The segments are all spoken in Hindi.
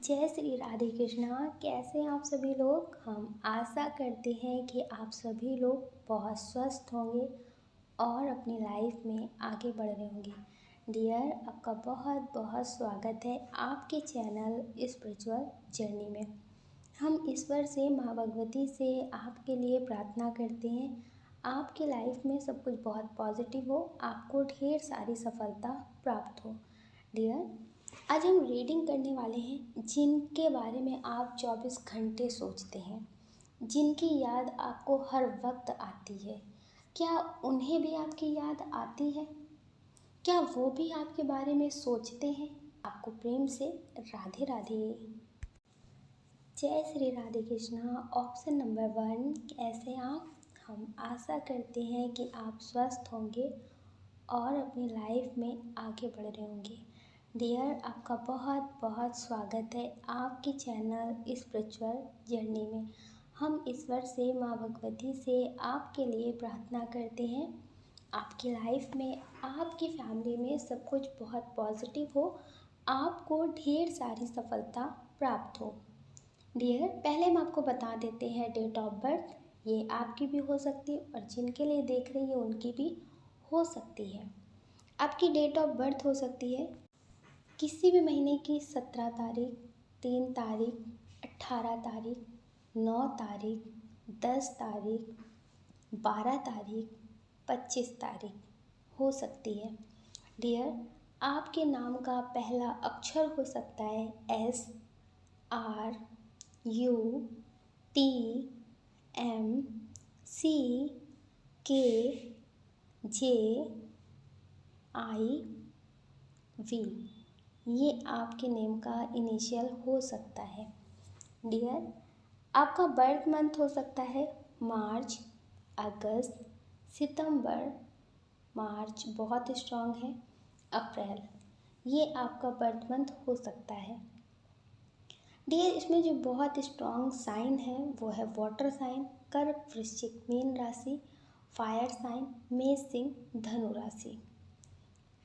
जय श्री राधे कृष्णा। कैसे हैं आप सभी लोग। हम आशा करते हैं कि आप सभी लोग बहुत स्वस्थ होंगे और अपनी लाइफ में आगे बढ़ रहे होंगे। डियर, आपका बहुत बहुत स्वागत है आपके चैनल स्पिरिचुअल जर्नी में। हम ईश्वर से, माँ भगवती से आपके लिए प्रार्थना करते हैं आपके लाइफ में सब कुछ बहुत पॉजिटिव हो, आपको ढेर सारी सफलता प्राप्त हो। डियर, आज हम रीडिंग करने वाले हैं जिनके बारे में आप 24 घंटे सोचते हैं, जिनकी याद आपको हर वक्त आती है। क्या उन्हें भी आपकी याद आती है? क्या वो भी आपके बारे में सोचते हैं? आपको प्रेम से राधे राधे। जय श्री राधे कृष्णा। ऑप्शन नंबर 1, कैसे आप? हम आशा करते हैं कि आप स्वस्थ होंगे और अपनी लाइफ में आगे बढ़ रहे होंगे। डियर, आपका बहुत बहुत स्वागत है आपके चैनल स्पिरिचुअल जर्नी में। हम ईश्वर से, माँ भगवती से आपके लिए प्रार्थना करते हैं आपकी लाइफ में, आपकी फैमिली में सब कुछ बहुत पॉजिटिव हो, आपको ढेर सारी सफलता प्राप्त हो। डियर, पहले हम आपको बता देते हैं डेट ऑफ बर्थ। ये आपकी भी हो सकती है और जिनके लिए देख रही है उनकी भी हो सकती है। आपकी डेट ऑफ बर्थ हो सकती है किसी भी महीने की 17 तारीख, 3 तारीख, 18 तारीख, 9 तारीख, 10 तारीख, 12 तारीख, 25 तारीख हो सकती है। डियर, आपके नाम का पहला अक्षर हो सकता है S, R, U, T, M, C, K, J, I, we. ये आपके नेम का इनिशियल हो सकता है। डियर, आपका बर्थ मंथ हो सकता है मार्च, अगस्त, सितंबर। मार्च बहुत स्ट्रॉन्ग है। अप्रैल, ये आपका बर्थ मंथ हो सकता है। डियर, इसमें जो बहुत स्ट्रॉन्ग साइन है वो है वाटर साइन, कर्क, वृश्चिक, मीन राशि, फायर साइन, मेष, सिंह, धनु राशि।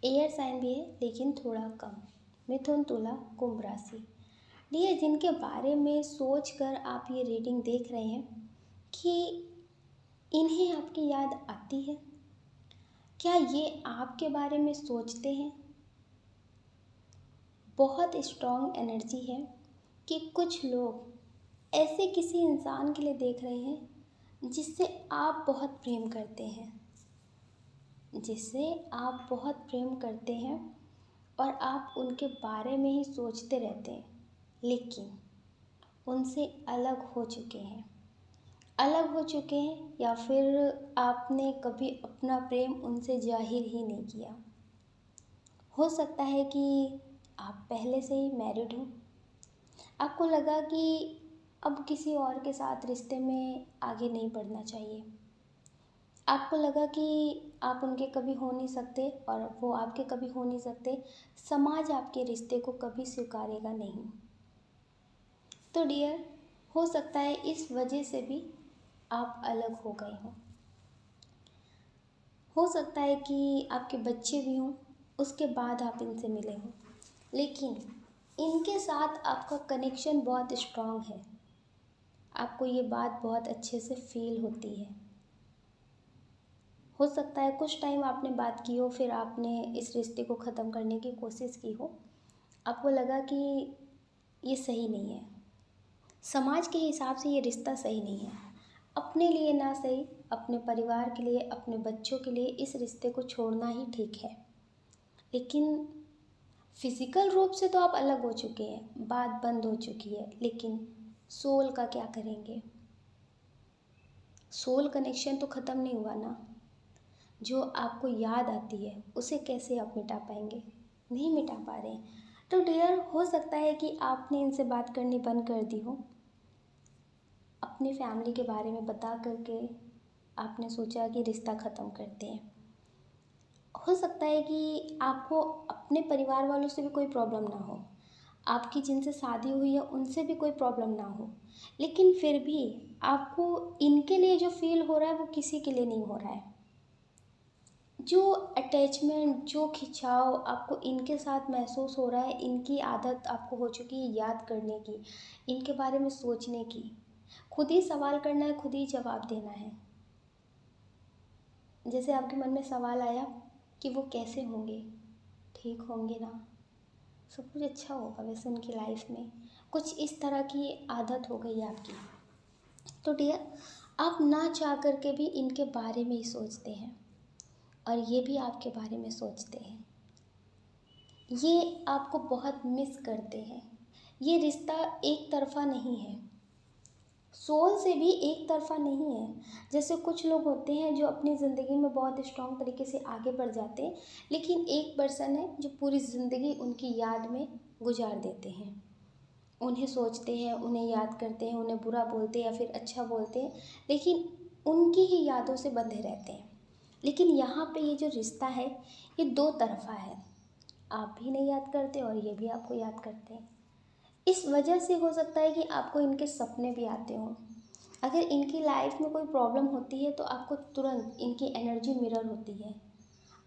एयर साइन भी है लेकिन थोड़ा कम, मिथुन, तुला, कुंभ राशि। डियर, जिनके बारे में सोचकर आप ये रीडिंग देख रहे हैं कि इन्हें आपकी याद आती है, क्या ये आपके बारे में सोचते हैं? बहुत स्ट्रॉन्ग एनर्जी है कि कुछ लोग ऐसे किसी इंसान के लिए देख रहे हैं जिससे आप बहुत प्रेम करते हैं, जिससे आप बहुत प्रेम करते हैं और आप उनके बारे में ही सोचते रहते हैं, लेकिन उनसे अलग हो चुके हैं। अलग हो चुके हैं या फिर आपने कभी अपना प्रेम उनसे जाहिर ही नहीं किया। हो सकता है कि आप पहले से ही मैरिड हो, आपको लगा कि अब किसी और के साथ रिश्ते में आगे नहीं बढ़ना चाहिए। आपको लगा कि आप उनके कभी हो नहीं सकते और वो आपके कभी हो नहीं सकते। समाज आपके रिश्ते को कभी स्वीकारेगा नहीं। तो डियर, हो सकता है इस वजह से भी आप अलग हो गए हों। हो सकता है कि आपके बच्चे भी हों, उसके बाद आप इनसे मिले हों, लेकिन इनके साथ आपका कनेक्शन बहुत स्ट्रॉन्ग है। आपको ये बात बहुत अच्छे से फील होती है। हो सकता है कुछ टाइम आपने बात की हो, फिर आपने इस रिश्ते को ख़त्म करने की कोशिश की हो। आपको लगा कि ये सही नहीं है, समाज के हिसाब से ये रिश्ता सही नहीं है, अपने लिए ना सही, अपने परिवार के लिए, अपने बच्चों के लिए इस रिश्ते को छोड़ना ही ठीक है। लेकिन फिज़िकल रूप से तो आप अलग हो चुके हैं, बात बंद हो चुकी है, लेकिन सोल का क्या करेंगे? सोल कनेक्शन तो ख़त्म नहीं हुआ ना। जो आपको याद आती है उसे कैसे आप मिटा पाएंगे? नहीं मिटा पा रहे हैं। तो डियर, हो सकता है कि आपने इनसे बात करनी बंद कर दी हो। अपनी फैमिली के बारे में बता करके आपने सोचा कि रिश्ता ख़त्म करते हैं। हो सकता है कि आपको अपने परिवार वालों से भी कोई प्रॉब्लम ना हो, आपकी जिनसे शादी हुई है उनसे भी कोई प्रॉब्लम ना हो, लेकिन फिर भी आपको इनके लिए जो फील हो रहा है वो किसी के लिए नहीं हो रहा है। जो अटैचमेंट, जो खिंचाव आपको इनके साथ महसूस हो रहा है, इनकी आदत आपको हो चुकी है याद करने की, इनके बारे में सोचने की। खुद ही सवाल करना है, खुद ही जवाब देना है। जैसे आपके मन में सवाल आया कि वो कैसे होंगे, ठीक होंगे ना, सब कुछ अच्छा होगा वैसे उनकी लाइफ में, कुछ इस तरह की आदत हो गई है आपकी। तो डियर, आप ना चाह करके भी इनके बारे में ही सोचते हैं और ये भी आपके बारे में सोचते हैं। ये आपको बहुत मिस करते हैं। ये रिश्ता एक तरफ़ा नहीं है, सोल से भी एक तरफ़ा नहीं है। जैसे कुछ लोग होते हैं जो अपनी ज़िंदगी में बहुत स्ट्रॉन्ग तरीके से आगे बढ़ जाते हैं, लेकिन एक पर्सन है जो पूरी ज़िंदगी उनकी याद में गुजार देते हैं। उन्हें सोचते हैं, उन्हें याद करते हैं, उन्हें बुरा बोलते हैं या फिर अच्छा बोलते हैं, लेकिन उनकी ही यादों से बंधे रहते हैं। लेकिन यहाँ पे ये जो रिश्ता है, ये दो तरफ़ा है। आप भी नहीं याद करते और ये भी आपको याद करते हैं। इस वजह से हो सकता है कि आपको इनके सपने भी आते हों। अगर इनकी लाइफ में कोई प्रॉब्लम होती है तो आपको तुरंत इनकी एनर्जी मिरर होती है।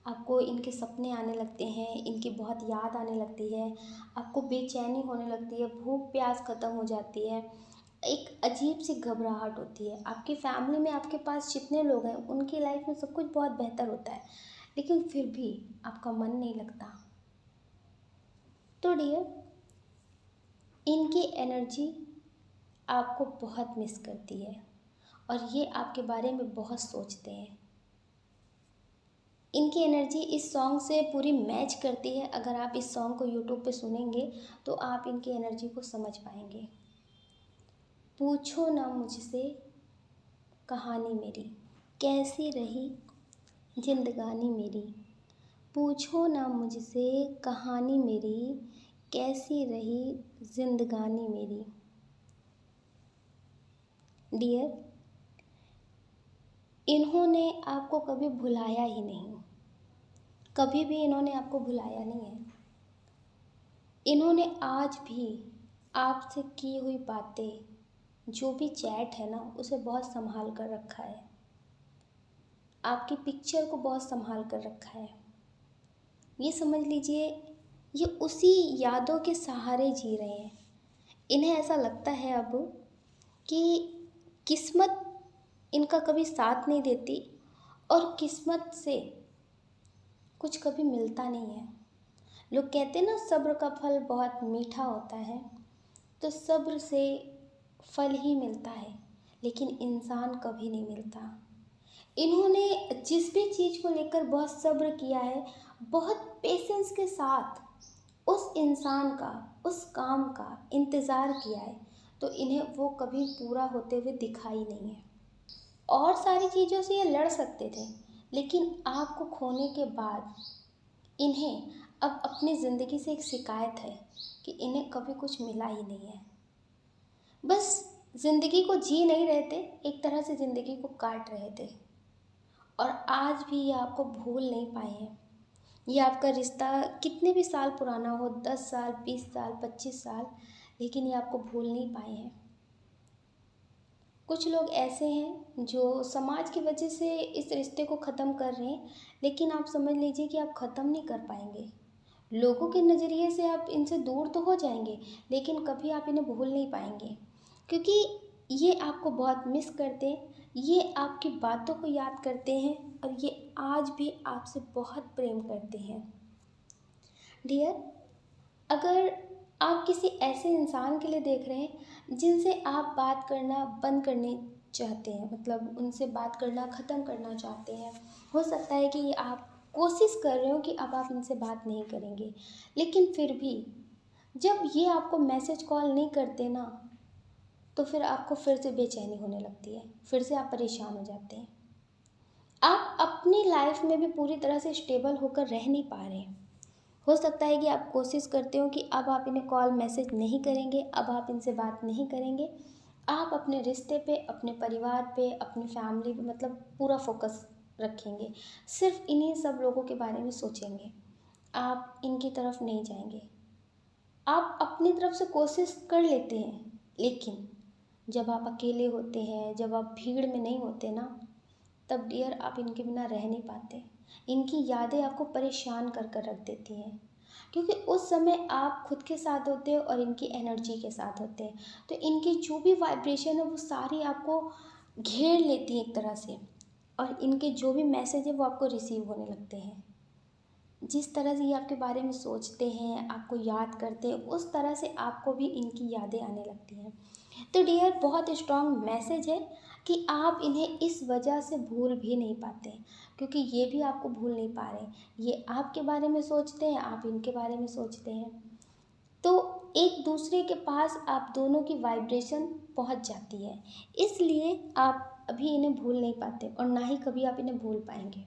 आपको इनके सपने आने लगते हैं, इनकी बहुत याद आने लगती है, आपको बेचैनी होने लगती है, भूख प्यास ख़त्म हो जाती है, एक अजीब सी घबराहट होती है। आपकी फैमिली में आपके पास जितने लोग हैं उनकी लाइफ में सब कुछ बहुत बेहतर होता है, लेकिन फिर भी आपका मन नहीं लगता। तो डियर, इनकी एनर्जी आपको बहुत मिस करती है और ये आपके बारे में बहुत सोचते हैं। इनकी एनर्जी इस सॉन्ग से पूरी मैच करती है। अगर आप इस सॉन्ग को यूट्यूब पे सुनेंगे तो आप इनकी एनर्जी को समझ पाएंगे। पूछो ना मुझसे कहानी मेरी, कैसी रही जिंदगानी मेरी। पूछो ना मुझसे कहानी मेरी, कैसी रही जिंदगानी मेरी। डियर, इन्होंने आपको कभी भुलाया ही नहीं, कभी भी इन्होंने आपको भुलाया नहीं है। इन्होंने आज भी आपसे की हुई बातें, जो भी चैट है ना, उसे बहुत संभाल कर रखा है। आपकी पिक्चर को बहुत संभाल कर रखा है। ये समझ लीजिए, ये उसी यादों के सहारे जी रहे हैं। इन्हें ऐसा लगता है अब कि किस्मत इनका कभी साथ नहीं देती और किस्मत से कुछ कभी मिलता नहीं है। लोग कहते हैं ना, सब्र का फल बहुत मीठा होता है, तो सब्र से फल ही मिलता है, लेकिन इंसान कभी नहीं मिलता। इन्होंने जिस भी चीज़ को लेकर बहुत सब्र किया है, बहुत पेशेंस के साथ उस इंसान का, उस काम का इंतज़ार किया है, तो इन्हें वो कभी पूरा होते हुए दिखाई नहीं है। और सारी चीज़ों से ये लड़ सकते थे, लेकिन आपको खोने के बाद इन्हें अब अपनी ज़िंदगी से एक शिकायत है कि इन्हें कभी कुछ मिला ही नहीं है। बस ज़िंदगी को जी नहीं रहे थे, एक तरह से ज़िंदगी को काट रहे थे, और आज भी ये आपको भूल नहीं पाए हैं। ये आपका रिश्ता कितने भी साल पुराना हो, 10 साल, 20 साल, 25 साल, लेकिन ये आपको भूल नहीं पाए हैं। कुछ लोग ऐसे हैं जो समाज की वजह से इस रिश्ते को ख़त्म कर रहे हैं, लेकिन आप समझ लीजिए कि आप ख़त्म नहीं कर पाएंगे। लोगों के नज़रिए से आप इनसे दूर तो हो जाएंगे, लेकिन कभी आप इन्हें भूल नहीं पाएंगे, क्योंकि ये आपको बहुत मिस करते हैं, ये आपकी बातों को याद करते हैं और ये आज भी आपसे बहुत प्रेम करते हैं। डियर, अगर आप किसी ऐसे इंसान के लिए देख रहे हैं जिनसे आप बात करना बंद करने चाहते हैं, मतलब उनसे बात करना ख़त्म करना चाहते हैं, हो सकता है कि आप कोशिश कर रहे हो कि अब आप इनसे बात नहीं करेंगे, लेकिन फिर भी जब ये आपको मैसेज कॉल नहीं करते ना, तो फिर आपको फिर से बेचैनी होने लगती है, फिर से आप परेशान हो जाते हैं। आप अपनी लाइफ में भी पूरी तरह से स्टेबल होकर रह नहीं पा रहे हैं। हो सकता है कि आप कोशिश करते हो कि अब आप इन्हें कॉल मैसेज नहीं करेंगे, अब आप इनसे बात नहीं करेंगे, आप अपने रिश्ते पे, अपने परिवार पे, अपनी फैमिली पे, मतलब पूरा फोकस रखेंगे, सिर्फ इन्हीं सब लोगों के बारे में सोचेंगे, आप इनकी तरफ नहीं जाएंगे। आप अपनी तरफ से कोशिश कर लेते हैं, लेकिन जब आप अकेले होते हैं, जब आप भीड़ में नहीं होते ना, तब डियर आप इनके बिना रह नहीं पाते। इनकी यादें आपको परेशान कर कर रख देती हैं, क्योंकि उस समय आप खुद के साथ होते हो और इनकी एनर्जी के साथ होते हैं। तो इनकी जो भी वाइब्रेशन है वो सारी आपको घेर लेती है एक तरह से, और इनके जो भी मैसेज है वो आपको रिसीव होने लगते हैं। जिस तरह से ये आपके बारे में सोचते हैं, आपको याद करते हैं, उस तरह से आपको भी इनकी यादें आने लगती हैं। तो डियर, बहुत स्ट्रॉन्ग मैसेज है कि आप इन्हें इस वजह से भूल भी नहीं पाते, क्योंकि ये भी आपको भूल नहीं पा रहे। ये आपके बारे में सोचते हैं, आप इनके बारे में सोचते हैं, तो एक दूसरे के पास आप दोनों की वाइब्रेशन पहुंच जाती है। इसलिए आप अभी इन्हें भूल नहीं पाते और ना ही कभी आप इन्हें भूल पाएंगे।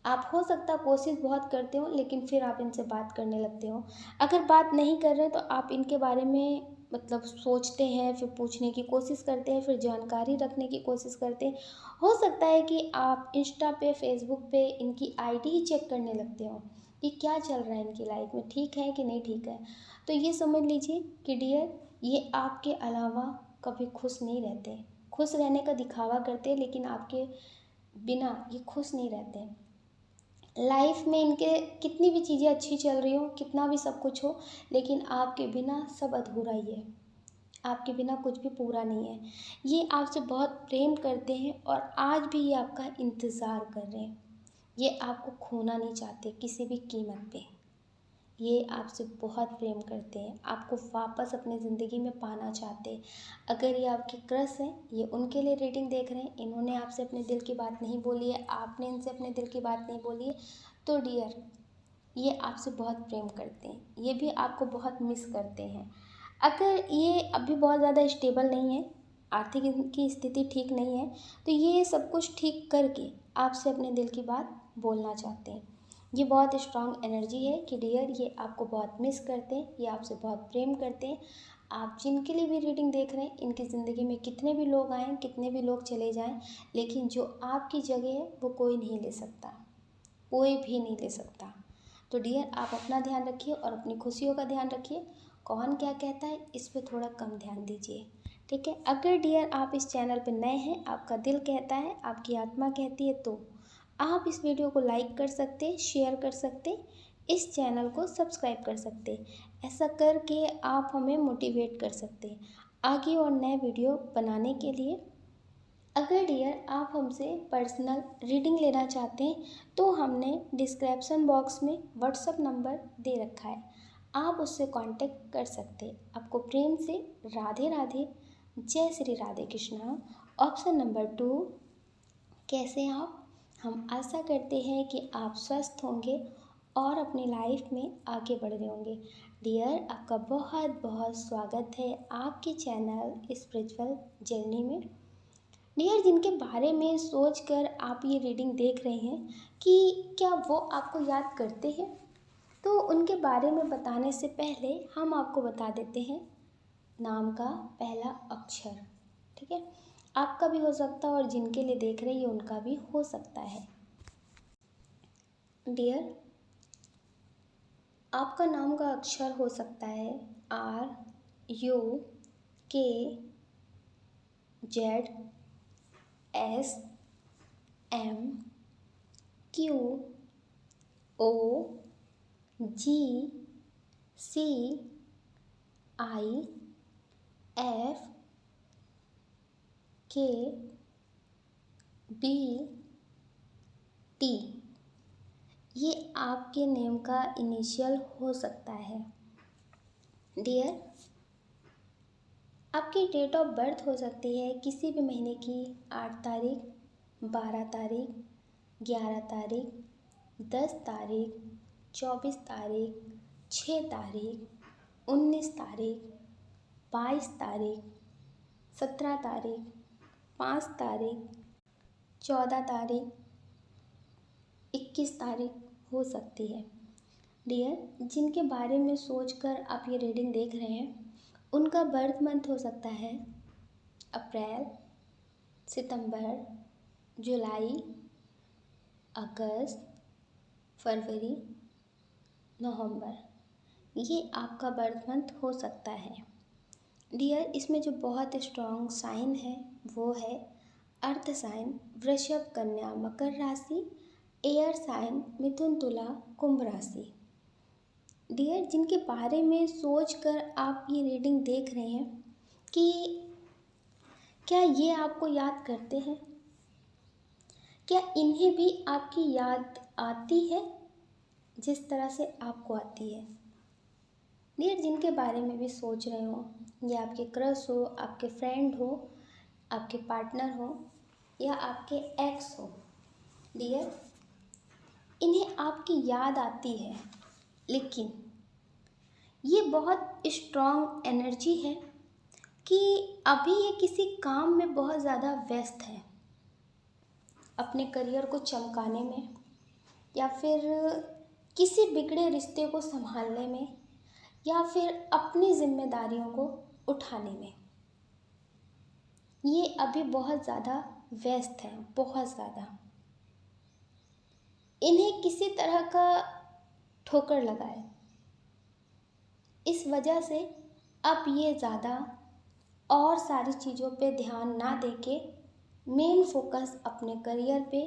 आप हो सकता है कोशिश बहुत करते हो, लेकिन फिर आप इनसे बात करने लगते हो। अगर बात नहीं कर रहे तो आप इनके बारे में मतलब सोचते हैं, फिर पूछने की कोशिश करते हैं, फिर जानकारी रखने की कोशिश करते हैं। हो सकता है कि आप इंस्टा पे, फेसबुक पे इनकी आईडी ही चेक करने लगते हो कि क्या चल रहा है इनकी लाइफ में, ठीक है कि नहीं ठीक है। तो ये समझ लीजिए कि डियर, ये आपके अलावा कभी खुश नहीं रहते। खुश रहने का दिखावा करते हैं, लेकिन आपके बिना ये खुश नहीं रहते। लाइफ में इनके कितनी भी चीज़ें अच्छी चल रही हो, कितना भी सब कुछ हो, लेकिन आपके बिना सब अधूरा ही है। आपके बिना कुछ भी पूरा नहीं है। ये आपसे बहुत प्रेम करते हैं और आज भी ये आपका इंतज़ार कर रहे हैं। ये आपको खोना नहीं चाहते किसी भी कीमत पे। ये आपसे बहुत प्रेम करते हैं, आपको वापस अपनी ज़िंदगी में पाना चाहते हैं। अगर ये आपके क्रश हैं, ये उनके लिए रीडिंग देख रहे हैं, इन्होंने आपसे अपने दिल की बात नहीं बोली है, आपने इनसे अपने दिल की बात नहीं बोली है, तो डियर, ये आपसे बहुत प्रेम करते हैं, ये भी आपको बहुत मिस करते हैं। अगर ये अभी बहुत ज़्यादा स्टेबल नहीं है, आर्थिक इनकी स्थिति ठीक नहीं है, तो ये सब कुछ ठीक करके आपसे अपने दिल की बात बोलना चाहते हैं। ये बहुत स्ट्रांग एनर्जी है कि डियर, ये आपको बहुत मिस करते हैं, ये आपसे बहुत प्रेम करते हैं। आप जिनके लिए भी रीडिंग देख रहे हैं, इनकी ज़िंदगी में कितने भी लोग आएँ, कितने भी लोग चले जाएँ, लेकिन जो आपकी जगह है वो कोई नहीं ले सकता, कोई भी नहीं ले सकता। तो डियर, आप अपना ध्यान रखिए और अपनी खुशियों का ध्यान रखिए। कौन क्या कहता है इस पे थोड़ा कम ध्यान दीजिए, ठीक है। अगर डियर आप इस चैनल पे नए हैं, आपका दिल कहता है, आपकी आत्मा कहती है, तो आप इस वीडियो को लाइक कर सकते, शेयर कर सकते, इस चैनल को सब्सक्राइब कर सकते। ऐसा करके आप हमें मोटिवेट कर सकते आगे और नए वीडियो बनाने के लिए। अगर डियर आप हमसे पर्सनल रीडिंग लेना चाहते हैं, तो हमने डिस्क्रिप्शन बॉक्स में व्हाट्सअप नंबर दे रखा है, आप उससे कांटेक्ट कर सकते हैं। आपको प्रेम से राधे राधे, जय श्री राधे कृष्णा। ऑप्शन नंबर 2, कैसे हैं आप? हम आशा करते हैं कि आप स्वस्थ होंगे और अपनी लाइफ में आगे बढ़ रहे होंगे। डियर, आपका बहुत बहुत स्वागत है आपके चैनल स्पिरिचुअल जर्नी में। डियर, जिनके बारे में सोचकर आप ये रीडिंग देख रहे हैं कि क्या वो आपको याद करते हैं, तो उनके बारे में बताने से पहले हम आपको बता देते हैं नाम का पहला अक्षर, ठीक है। आपका भी हो सकता है और जिनके लिए देख रहे हैं उनका भी हो सकता है। डियर, आपका नाम का अक्षर हो सकता है R, U, K, Z, S, M, Q, O, G, C, I, F, K, B, T। ये आपके नेम का इनिशियल हो सकता है। डियर, आपकी डेट ऑफ बर्थ हो सकती है किसी भी महीने की 8 तारीख, 12 तारीख, 11 तारीख, 10 तारीख, 24 तारीख, 6 तारीख, 19 तारीख, 22 तारीख, 17 तारीख, 5 तारीख, 14 तारीख, 21 तारीख हो सकती है। डियर, जिनके बारे में सोचकर आप ये रीडिंग देख रहे हैं, उनका बर्थ मंथ हो सकता है अप्रैल, सितंबर, जुलाई, अगस्त, फरवरी, नवंबर। ये आपका बर्थ मंथ हो सकता है। डियर, इसमें जो बहुत स्ट्रॉन्ग साइन है वो है अर्थ साइन वृषभ, कन्या, मकर राशि, एयर साइन मिथुन तुला कुंभ राशि। डियर, जिनके बारे में सोचकर आप ये रीडिंग देख रहे हैं कि क्या ये आपको याद करते हैं, क्या इन्हें भी आपकी याद आती है जिस तरह से आपको आती है। डियर, जिनके बारे में भी सोच रहे हो, ये आपके क्रश हो, आपके फ्रेंड हो, आपके पार्टनर हो या आपके एक्स हो। डियर, इन्हें आपकी याद आती है, लेकिन ये बहुत स्ट्रॉन्ग एनर्जी है कि अभी ये किसी काम में बहुत ज़्यादा व्यस्त है, अपने करियर को चमकाने में या फिर किसी बिगड़े रिश्ते को संभालने में या फिर अपनी जिम्मेदारियों को उठाने में। ये अभी बहुत ज़्यादा व्यस्त है, बहुत ज़्यादा। इन्हें किसी तरह का ठोकर लगा है, इस वजह से अब ये ज़्यादा और सारी चीज़ों पे ध्यान ना देके मेन फोकस अपने करियर पे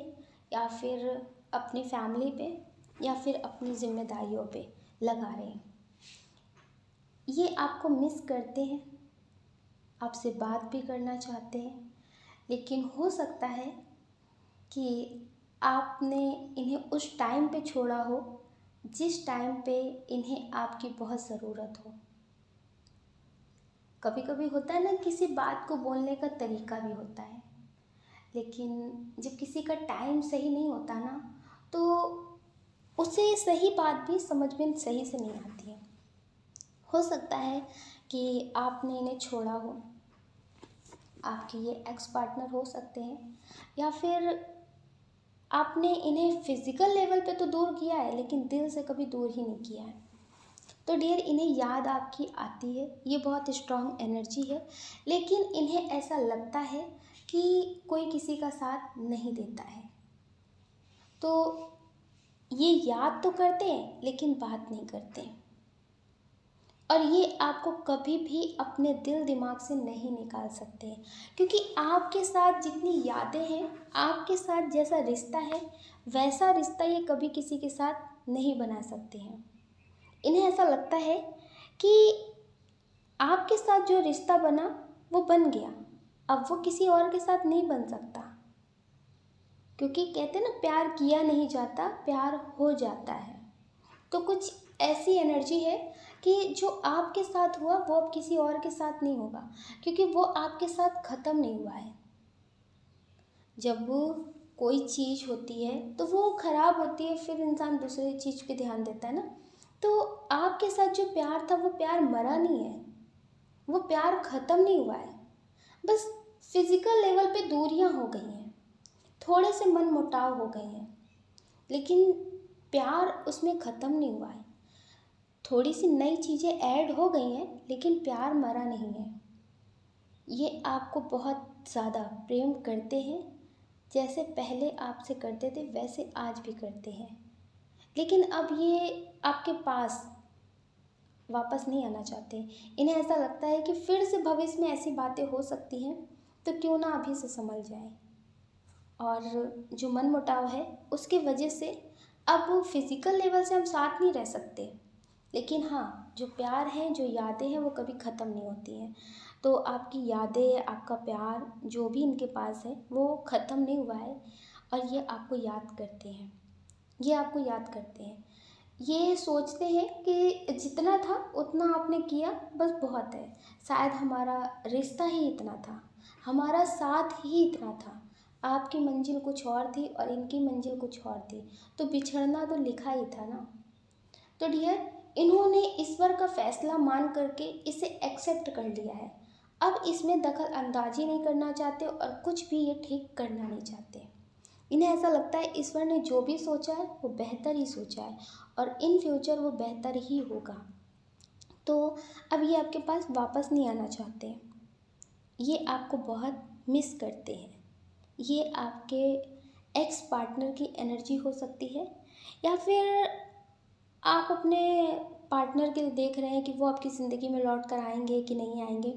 या फिर अपनी फैमिली पे या फिर अपनी जिम्मेदारियों पे लगा रहे हैं। ये आपको मिस करते हैं, आपसे बात भी करना चाहते हैं, लेकिन हो सकता है कि आपने इन्हें उस टाइम पे छोड़ा हो जिस टाइम पे इन्हें आपकी बहुत ज़रूरत हो। कभी कभी होता है ना, किसी बात को बोलने का तरीका भी होता है, लेकिन जब किसी का टाइम सही नहीं होता ना, तो उसे सही बात भी समझ में सही से नहीं आती है। हो सकता है कि आपने इन्हें छोड़ा हो, आपके ये एक्स पार्टनर हो सकते हैं, या फिर आपने इन्हें फिज़िकल लेवल पे तो दूर किया है लेकिन दिल से कभी दूर ही नहीं किया है। तो डियर, इन्हें याद आपकी आती है, ये बहुत स्ट्रॉन्ग एनर्जी है, लेकिन इन्हें ऐसा लगता है कि कोई किसी का साथ नहीं देता है। तो ये याद तो करते हैं लेकिन बात नहीं करते हैं, और ये आपको कभी भी अपने दिल दिमाग से नहीं निकाल सकते हैं, क्योंकि आपके साथ जितनी यादें हैं, आपके साथ जैसा रिश्ता है, वैसा रिश्ता ये कभी किसी के साथ नहीं बना सकते हैं। इन्हें ऐसा लगता है कि आपके साथ जो रिश्ता बना वो बन गया, अब वो किसी और के साथ नहीं बन सकता, क्योंकि कहते हैं ना, प्यार किया नहीं जाता, प्यार हो जाता है। तो कुछ ऐसी एनर्जी है कि जो आपके साथ हुआ वो अब किसी और के साथ नहीं होगा, क्योंकि वो आपके साथ ख़त्म नहीं हुआ है। जब कोई चीज़ होती है तो वो ख़राब होती है, फिर इंसान दूसरी चीज़ पे ध्यान देता है ना। तो आपके साथ जो प्यार था वो प्यार मरा नहीं है, वो प्यार ख़त्म नहीं हुआ है, बस फिज़िकल लेवल पे दूरियां हो गई हैं, थोड़े से मन मुटाव हो गए हैं, लेकिन प्यार उसमें ख़त्म नहीं हुआ है। थोड़ी सी नई चीज़ें ऐड हो गई हैं, लेकिन प्यार मरा नहीं है। ये आपको बहुत ज़्यादा प्रेम करते हैं, जैसे पहले आपसे करते थे वैसे आज भी करते हैं, लेकिन अब ये आपके पास वापस नहीं आना चाहते। इन्हें ऐसा लगता है कि फिर से भविष्य में ऐसी बातें हो सकती हैं, तो क्यों ना अभी से संभल जाए। और जो मन मुटाव है उसकी वजह से अब फिज़िकल लेवल से हम साथ नहीं रह सकते, लेकिन हाँ, जो प्यार है, जो यादें हैं, वो कभी ख़त्म नहीं होती हैं। तो आपकी यादें, आपका प्यार जो भी इनके पास है वो ख़त्म नहीं हुआ है, और ये आपको याद करते हैं, ये आपको याद करते हैं। ये सोचते हैं कि जितना था उतना आपने किया, बस बहुत है, शायद हमारा रिश्ता ही इतना था, हमारा साथ ही इतना था, आपकी मंजिल कुछ और थी और इनकी मंजिल कुछ और थी, तो बिछड़ना तो लिखा ही था ना। तो डियर, इन्होंने ईश्वर का फैसला मान करके इसे एक्सेप्ट कर लिया है, अब इसमें दखल अंदाजी नहीं करना चाहते और कुछ भी ये ठीक करना नहीं चाहते। इन्हें ऐसा लगता है ईश्वर ने जो भी सोचा है वो बेहतर ही सोचा है, और इन फ्यूचर वो बेहतर ही होगा। तो अब ये आपके पास वापस नहीं आना चाहते, ये आपको बहुत मिस करते हैं। ये आपके एक्स पार्टनर की एनर्जी हो सकती है, या फिर आप अपने पार्टनर के लिए देख रहे हैं कि वो आपकी ज़िंदगी में लौट कर आएंगे कि नहीं आएंगे।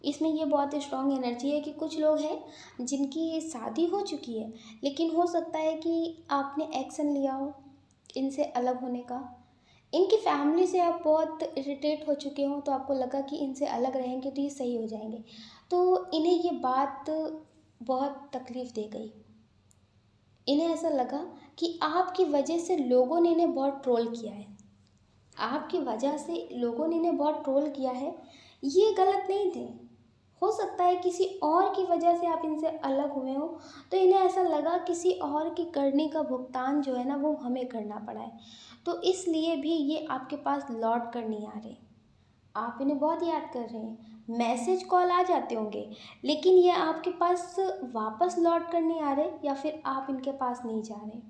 इसमें ये बहुत स्ट्रॉन्ग एनर्जी है कि कुछ लोग हैं जिनकी शादी हो चुकी है, लेकिन हो सकता है कि आपने एक्शन लिया हो इनसे अलग होने का। इनकी फैमिली से आप बहुत इरिटेट हो चुके हो, तो आपको लगा कि इनसे अलग रहेंगे तो ये सही हो जाएंगे। तो इन्हें ये बात बहुत तकलीफ़ दे गई। इन्हें ऐसा लगा कि आपकी वजह से लोगों ने इन्हें बहुत ट्रोल किया है। आपकी वजह से लोगों ने इन्हें बहुत ट्रोल किया है, ये गलत नहीं थे। हो सकता है किसी और की वजह से आप इनसे अलग हुए हो, तो इन्हें ऐसा लगा किसी और की करनी का भुगतान जो है ना वो हमें करना पड़ा है, तो इसलिए भी ये आपके पास लौट कर नहीं आ रहे। आप इन्हें बहुत याद कर रहे हैं, मैसेज कॉल आ जाते होंगे, लेकिन ये आपके पास वापस लौट कर नहीं आ रहे, या फिर आप इनके पास नहीं जा रहे।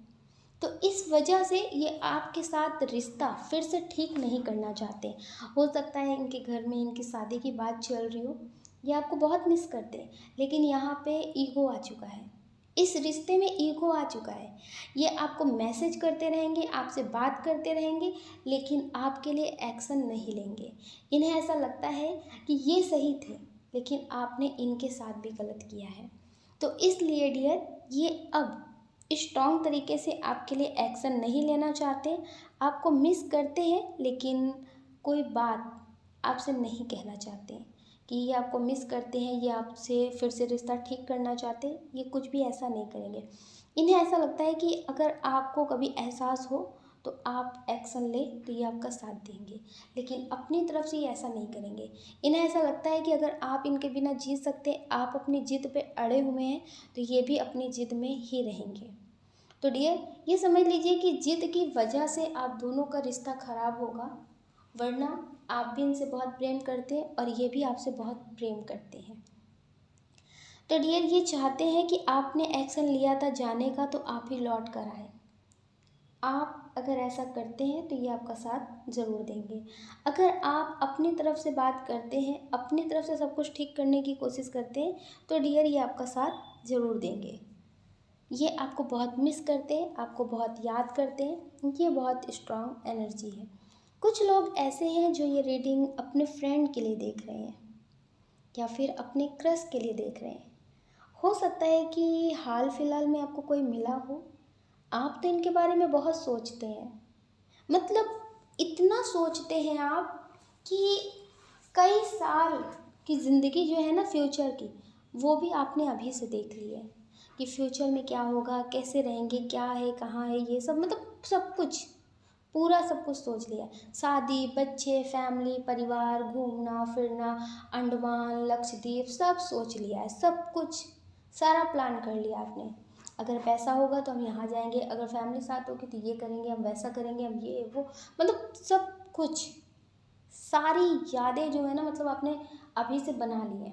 तो इस वजह से ये आपके साथ रिश्ता फिर से ठीक नहीं करना चाहते। हो सकता है इनके घर में इनकी शादी की बात चल रही हो, ये आपको बहुत मिस करते हैं, लेकिन यहाँ पे ईगो आ चुका है। इस रिश्ते में ईगो आ चुका है। ये आपको मैसेज करते रहेंगे, आपसे बात करते रहेंगे, लेकिन आपके लिए एक्शन नहीं लेंगे। इन्हें ऐसा लगता है कि ये सही थे, लेकिन आपने इनके साथ भी गलत किया है। तो इसलिए डियर, ये अब स्ट्रॉन्ग तरीके से आपके लिए एक्शन नहीं लेना चाहते, आपको मिस करते हैं, लेकिन कोई बात आपसे नहीं कहना चाहते कि ये आपको मिस करते हैं, ये आपसे फिर से रिश्ता ठीक करना चाहते, ये कुछ भी ऐसा नहीं करेंगे। इन्हें ऐसा लगता है कि अगर आपको कभी एहसास हो तो आप एक्शन लें तो ये आपका साथ देंगे, लेकिन अपनी तरफ से ये ऐसा नहीं करेंगे। इन्हें ऐसा लगता है कि अगर आप इनके बिना जी सकते, आप अपनी जिद पे अड़े हुए हैं, तो ये भी अपनी जिद में ही रहेंगे। तो डियर, ये समझ लीजिए कि जिद की वजह से आप दोनों का रिश्ता खराब होगा, वरना आप भी इनसे बहुत प्रेम करते हैं और ये भी आपसे बहुत प्रेम करते हैं। तो डियर, ये चाहते हैं कि आपने एक्शन लिया था जाने का, तो आप ही लौट कर आए। आप अगर ऐसा करते हैं तो ये आपका साथ ज़रूर देंगे। अगर आप अपनी तरफ से बात करते हैं, अपनी तरफ से सब कुछ ठीक करने की कोशिश करते हैं, तो डियर ये आपका साथ ज़रूर देंगे। ये आपको बहुत मिस करते हैं, आपको बहुत याद करते हैं, ये बहुत स्ट्रॉन्ग एनर्जी है। कुछ लोग ऐसे हैं जो ये रीडिंग अपने फ्रेंड के लिए देख रहे हैं, या फिर अपने क्रश के लिए देख रहे हैं। हो सकता है कि हाल फिलहाल में आपको कोई मिला हो, आप तो इनके बारे में बहुत सोचते हैं, मतलब इतना सोचते हैं आप कि कई साल की ज़िंदगी जो है ना फ्यूचर की, वो भी आपने अभी से देख ली है कि फ्यूचर में क्या होगा, कैसे रहेंगे, क्या है, कहाँ है, ये सब मतलब सब कुछ, पूरा सब कुछ सोच लिया। शादी, बच्चे, फैमिली, परिवार, घूमना फिरना, अंडमान लक्षद्वीप सब सोच लिया है, सब कुछ सारा प्लान कर लिया आपने। अगर पैसा होगा तो हम यहाँ जाएंगे, अगर फैमिली साथ होगी तो ये करेंगे, हम वैसा करेंगे, हम ये वो, मतलब सब कुछ, सारी यादें जो है ना, मतलब आपने अभी से बना ली है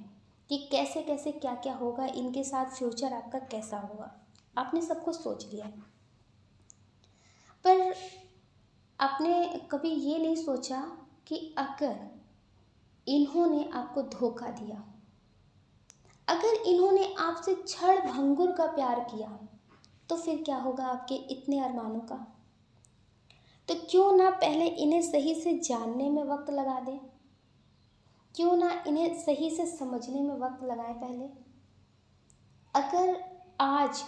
कि कैसे कैसे क्या क्या होगा इनके साथ, फ्यूचर आपका कैसा होगा, आपने सब कुछ सोच लिया है। पर आपने कभी ये नहीं सोचा कि अगर इन्होंने आपको धोखा दिया, अगर इन्होंने आपसे क्षण भंगुर का प्यार किया, तो फिर क्या होगा आपके इतने अरमानों का। तो क्यों ना पहले इन्हें सही से जानने में वक्त लगा दें, क्यों ना इन्हें सही से समझने में वक्त लगाएं पहले। अगर आज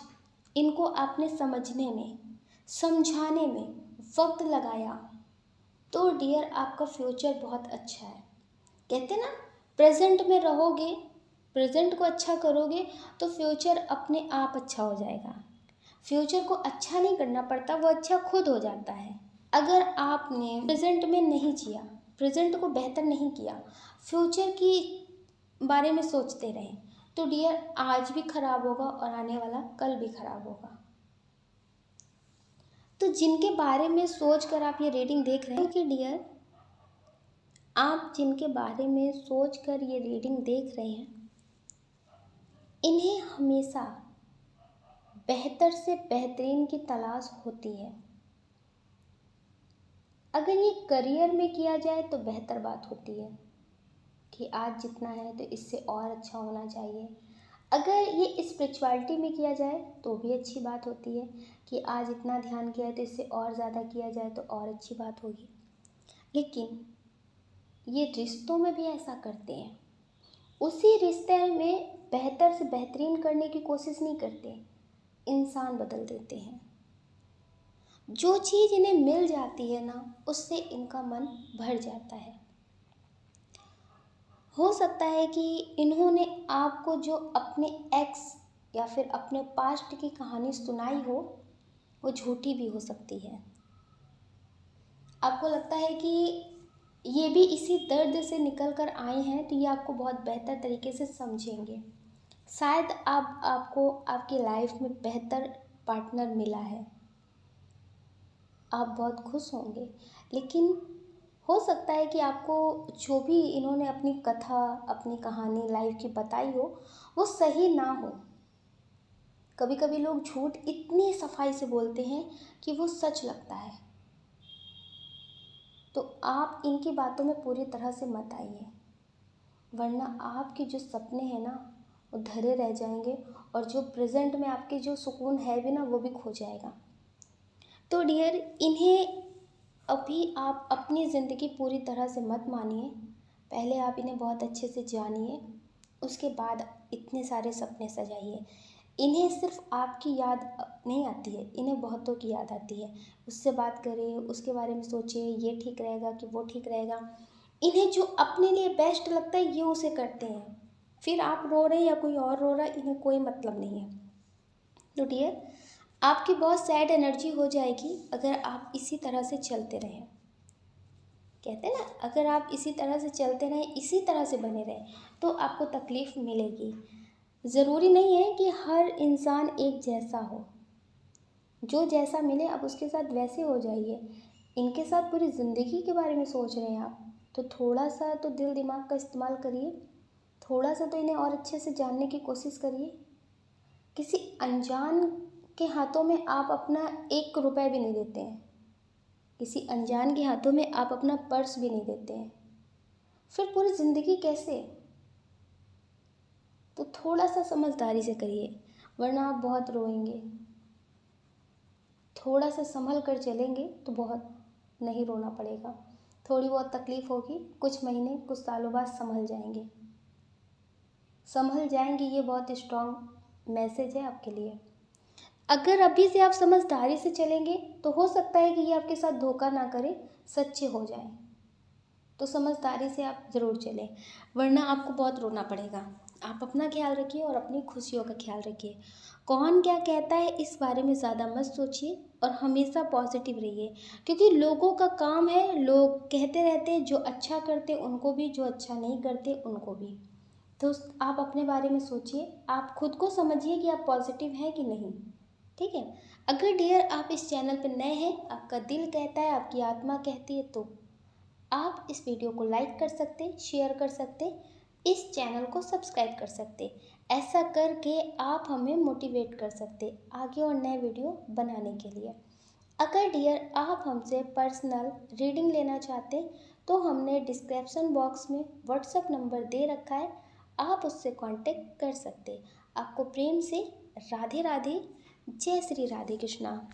इनको आपने समझने में, समझाने में वक्त लगाया, तो डियर आपका फ्यूचर बहुत अच्छा है। कहते ना, प्रेजेंट में रहोगे, प्रेजेंट को अच्छा करोगे, तो फ्यूचर अपने आप अच्छा हो जाएगा। फ्यूचर को अच्छा नहीं करना पड़ता, वो अच्छा खुद हो जाता है। अगर आपने प्रेजेंट में नहीं जिया, प्रेजेंट को बेहतर नहीं किया, फ्यूचर की बारे में सोचते रहे, तो डियर आज भी खराब होगा और आने वाला कल भी खराब होगा। तो जिनके बारे में सोच कर आप ये रीडिंग देख रहे हैं कि डियर, आप जिनके बारे में सोच कर ये रीडिंग देख रहे हैं, इन्हें हमेशा बेहतर से बेहतरीन की तलाश होती है। अगर ये करियर में किया जाए तो बेहतर बात होती है कि आज जितना है तो इससे और अच्छा होना चाहिए। अगर ये स्पिरिचुअलिटी में किया जाए तो भी अच्छी बात होती है कि आज इतना ध्यान किया है तो इससे और ज़्यादा किया जाए तो और अच्छी बात होगी। लेकिन ये रिश्तों में भी ऐसा करते हैं। उसी रिश्ते में बेहतर से बेहतरीन करने की कोशिश नहीं करते, इंसान बदल देते हैं। जो चीज़ इन्हें मिल जाती है ना, उससे इनका मन भर जाता है। हो सकता है कि इन्होंने आपको जो अपने एक्स या फिर अपने पास्ट की कहानी सुनाई हो, वो झूठी भी हो सकती है। आपको लगता है कि ये भी इसी दर्द से निकल कर आए हैं, तो ये आपको बहुत बेहतर तरीके से समझेंगे। शायद आपको आपकी लाइफ में बेहतर पार्टनर मिला है, आप बहुत खुश होंगे। लेकिन हो सकता है कि आपको जो भी इन्होंने अपनी कथा, अपनी कहानी लाइफ की बताई हो, वो सही ना हो। कभी कभी लोग झूठ इतनी सफाई से बोलते हैं कि वो सच लगता है। तो आप इनकी बातों में पूरी तरह से मत आइए, वरना आपके जो सपने हैं ना, वो धरे रह जाएंगे, और जो प्रेजेंट में आपके जो सुकून है भी ना, वो भी खो जाएगा। तो डियर, इन्हें अभी आप अपनी ज़िंदगी पूरी तरह से मत मानिए। पहले आप इन्हें बहुत अच्छे से जानिए, उसके बाद इतने सारे सपने सजाइए। इन्हें सिर्फ आपकी याद नहीं आती है, इन्हें बहुतों की याद आती है। उससे बात करें, उसके बारे में सोचिए, ये ठीक रहेगा कि वो ठीक रहेगा। इन्हें जो अपने लिए बेस्ट लगता है, ये उसे करते हैं। फिर आप रो रहे हैं या कोई और रो रहा है, इन्हें कोई मतलब नहीं है। तो डियर, आपकी बहुत सैड एनर्जी हो जाएगी अगर आप इसी तरह से चलते रहें। कहते हैं ना, अगर आप इसी तरह से चलते रहें, इसी तरह से बने रहें, तो आपको तकलीफ़ मिलेगी। ज़रूरी नहीं है कि हर इंसान एक जैसा हो। जो जैसा मिले आप उसके साथ वैसे हो जाइए। इनके साथ पूरी ज़िंदगी के बारे में सोच रहे हैं आप, तो थोड़ा सा तो दिल दिमाग का इस्तेमाल करिए। थोड़ा सा तो इन्हें और अच्छे से जानने की कोशिश करिए। किसी अनजान के हाथों में आप अपना 1 रुपया भी नहीं देते हैं। किसी अनजान के हाथों में आप अपना पर्स भी नहीं देते हैं। फिर पूरी ज़िंदगी कैसे? तो थोड़ा सा समझदारी से करिए, वरना आप बहुत रोएंगे। थोड़ा सा संभल कर चलेंगे तो बहुत नहीं रोना पड़ेगा। थोड़ी बहुत तकलीफ़ होगी, कुछ महीने कुछ सालों बाद संभल जाएंगे। संभल जाएंगे, ये बहुत स्ट्रॉन्ग मैसेज है आपके लिए। अगर अभी से आप समझदारी से चलेंगे, तो हो सकता है कि ये आपके साथ धोखा ना करे, सच्चे हो जाएं। तो समझदारी से आप ज़रूर चलें, वरना आपको बहुत रोना पड़ेगा। आप अपना ख्याल रखिए और अपनी खुशियों का ख्याल रखिए। कौन क्या कहता है इस बारे में ज़्यादा मत सोचिए, और हमेशा पॉजिटिव रहिए, क्योंकि लोगों का काम है, लोग कहते रहते हैं, जो अच्छा करते उनको भी, जो अच्छा नहीं करते उनको भी। तो आप अपने बारे में सोचिए, आप खुद को समझिए कि आप पॉजिटिव हैं कि नहीं। ठीक है। अगर डियर आप इस चैनल पर नए हैं, आपका दिल कहता है, आपकी आत्मा कहती है, तो आप इस वीडियो को लाइक कर सकते, शेयर कर सकते, इस चैनल को सब्सक्राइब कर सकते। ऐसा करके आप हमें मोटिवेट कर सकते आगे और नए वीडियो बनाने के लिए। अगर डियर आप हमसे पर्सनल रीडिंग लेना चाहते, तो हमने डिस्क्रिप्शन बॉक्स में व्हाट्सएप नंबर दे रखा है, आप उससे कांटेक्ट कर सकते। आपको प्रेम से राधे राधे। जय श्री राधे कृष्णा।